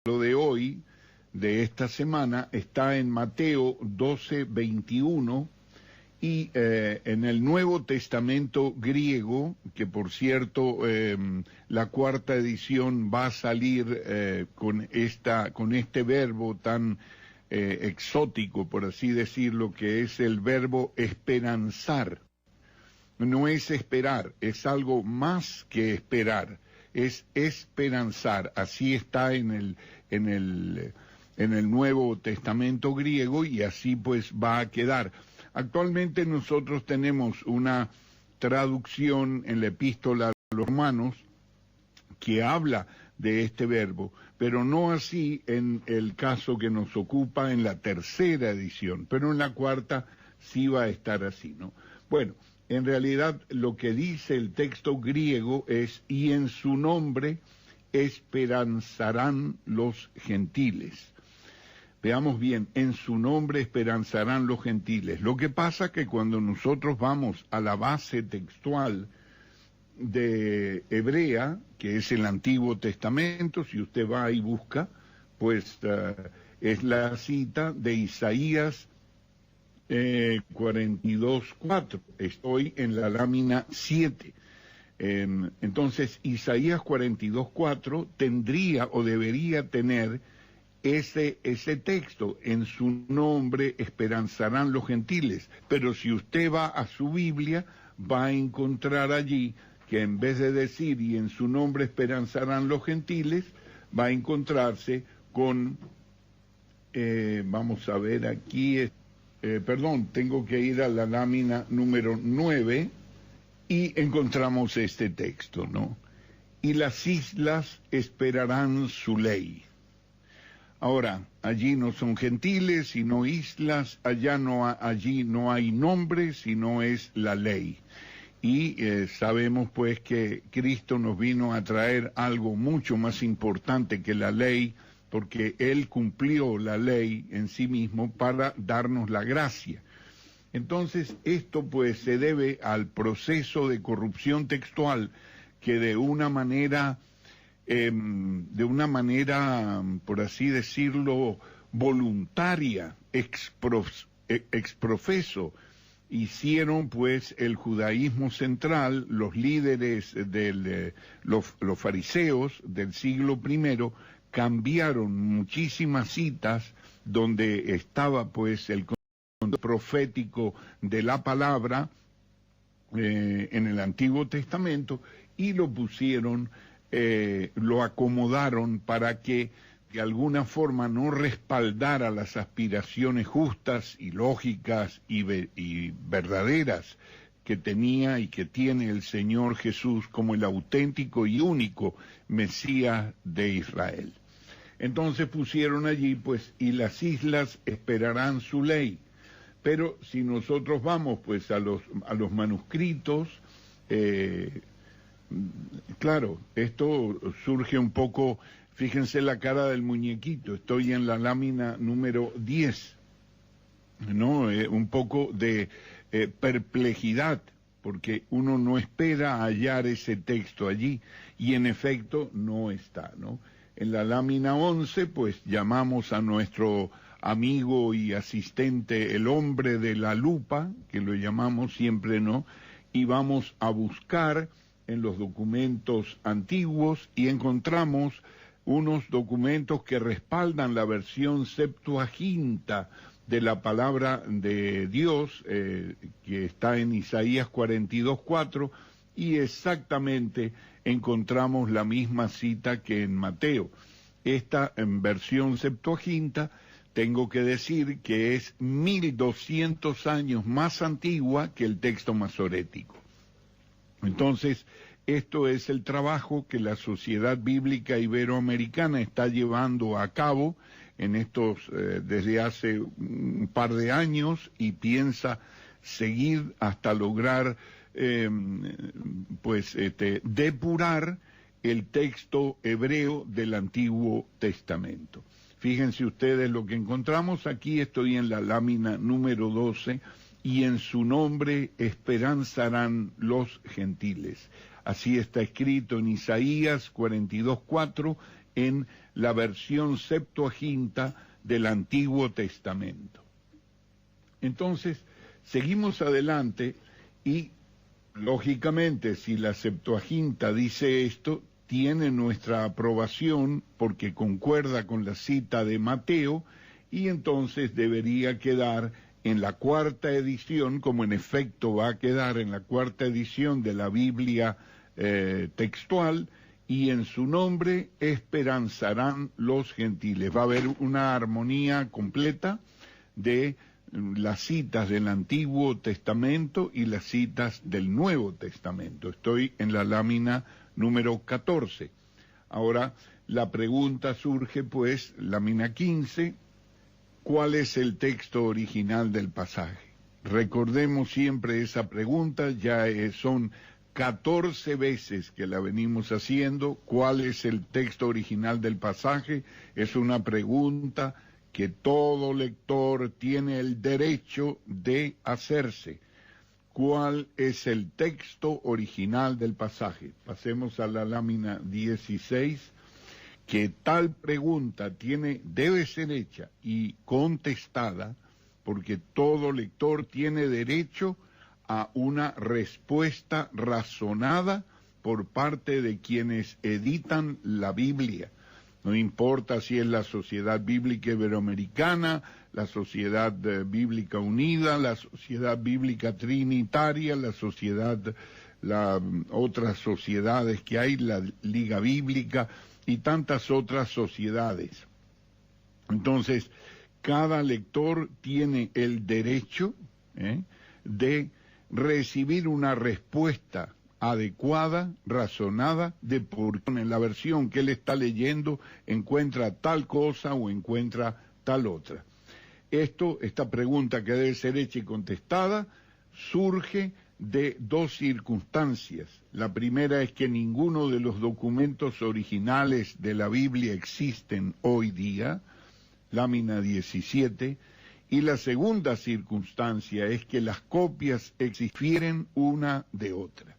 Lo de hoy, de esta semana, está en Mateo 12:21 y en el Nuevo Testamento griego, que por cierto la cuarta edición va a salir con este verbo tan exótico, por así decirlo, que es el verbo esperanzar. No es esperar, es algo más que esperar, es esperanzar. Así está en el Nuevo Testamento griego y así pues va a quedar. Actualmente nosotros tenemos una traducción en la Epístola a los Romanos que habla de este verbo, pero no así en el caso que nos ocupa en la tercera edición, pero en la cuarta sí va a estar así, ¿no? Bueno, en realidad lo que dice el texto griego es: y en su nombre esperanzarán los gentiles. Veamos bien, en su nombre esperanzarán los gentiles. Lo que pasa es que cuando nosotros vamos a la base textual de Hebrea, que es el Antiguo Testamento, si usted va y busca, pues es la cita de Isaías 42:4. Estoy en la lámina 7. Entonces, Isaías 42:4 tendría o debería tener ese texto: en su nombre esperanzarán los gentiles. Pero si usted va a su Biblia, va a encontrar allí que en vez de decir y en su nombre esperanzarán los gentiles, va a encontrarse con, vamos a ver aquí, tengo que ir a la lámina número 9 y encontramos este texto, ¿no? Y las islas esperarán su ley. Ahora, allí no son gentiles, sino islas, allí no hay nombre, sino es la ley. Y sabemos pues que Cristo nos vino a traer algo mucho más importante que la ley, porque Él cumplió la ley en sí mismo para darnos la gracia. Entonces, esto pues se debe al proceso de corrupción textual que de una manera, por así decirlo, voluntaria, exprofeso, hicieron pues el judaísmo central, los líderes los fariseos del siglo I, cambiaron muchísimas citas donde estaba pues el concepto profético de la palabra en el Antiguo Testamento, y lo pusieron, lo acomodaron para que de alguna forma no respaldara las aspiraciones justas y lógicas y verdaderas que tenía y que tiene el Señor Jesús como el auténtico y único Mesías de Israel. Entonces pusieron allí, pues, y las islas esperarán su ley. Pero si nosotros vamos, pues, a los manuscritos, claro, esto surge un poco. Fíjense la cara del muñequito, estoy en la lámina número 10, ¿no? Un poco de perplejidad, porque uno no espera hallar ese texto allí, y en efecto no está, ¿no? En la lámina 11, pues llamamos a nuestro amigo y asistente el hombre de la lupa, que lo llamamos siempre, ¿no? Y vamos a buscar en los documentos antiguos y encontramos unos documentos que respaldan la versión Septuaginta de la palabra de Dios, que está en Isaías 42:4, y exactamente encontramos la misma cita que en Mateo. Esta en versión Septuaginta, tengo que decir que es 1200 años más antigua que el texto masorético. Entonces, esto es el trabajo que la Sociedad Bíblica Iberoamericana está llevando a cabo en desde hace un par de años, y piensa seguir hasta lograr, depurar el texto hebreo del Antiguo Testamento. Fíjense ustedes lo que encontramos aquí. Estoy en la lámina número 12, y en su nombre esperanzarán los gentiles. Así está escrito en Isaías 42:4, en la versión Septuaginta del Antiguo Testamento. Entonces, seguimos adelante y, lógicamente, si la Septuaginta dice esto, tiene nuestra aprobación porque concuerda con la cita de Mateo, y entonces debería quedar en la cuarta edición, como en efecto va a quedar en la cuarta edición de la Biblia textual, y en su nombre esperanzarán los gentiles. Va a haber una armonía completa de las citas del Antiguo Testamento y las citas del Nuevo Testamento. Estoy en la lámina número 14. Ahora, la pregunta surge, pues, lámina 15, ¿cuál es el texto original del pasaje? Recordemos siempre esa pregunta, ya son 14 veces que la venimos haciendo. ¿Cuál es el texto original del pasaje? Es una pregunta que todo lector tiene el derecho de hacerse. ¿Cuál es el texto original del pasaje? Pasemos a la lámina 16, que tal pregunta debe ser hecha y contestada, porque todo lector tiene derecho a una respuesta razonada por parte de quienes editan la Biblia. No importa si es la Sociedad Bíblica Iberoamericana, la Sociedad Bíblica Unida, la Sociedad Bíblica Trinitaria, las otras sociedades que hay, la Liga Bíblica y tantas otras sociedades. Entonces, cada lector tiene el derecho de recibir una respuesta adecuada, razonada, de por qué en la versión que él está leyendo encuentra tal cosa o encuentra tal otra. Esta pregunta que debe ser hecha y contestada surge de dos circunstancias. La primera es que ninguno de los documentos originales de la Biblia existen hoy día, lámina 17, y la segunda circunstancia es que las copias difieren una de otra.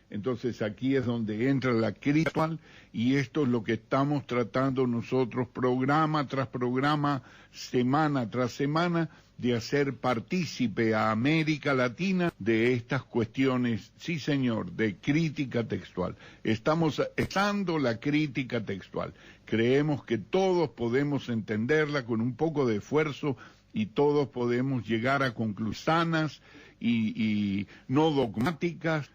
Entonces aquí es donde entra la crítica, y esto es lo que estamos tratando nosotros programa tras programa, semana tras semana, de hacer partícipe a América Latina de estas cuestiones, sí señor, de crítica textual. Estamos dando la crítica textual. Creemos que todos podemos entenderla con un poco de esfuerzo y todos podemos llegar a conclusiones sanas y no dogmáticas,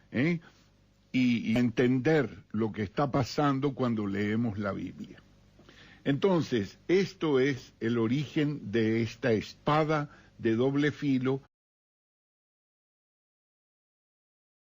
y entender lo que está pasando cuando leemos la Biblia. Entonces, esto es el origen de esta espada de doble filo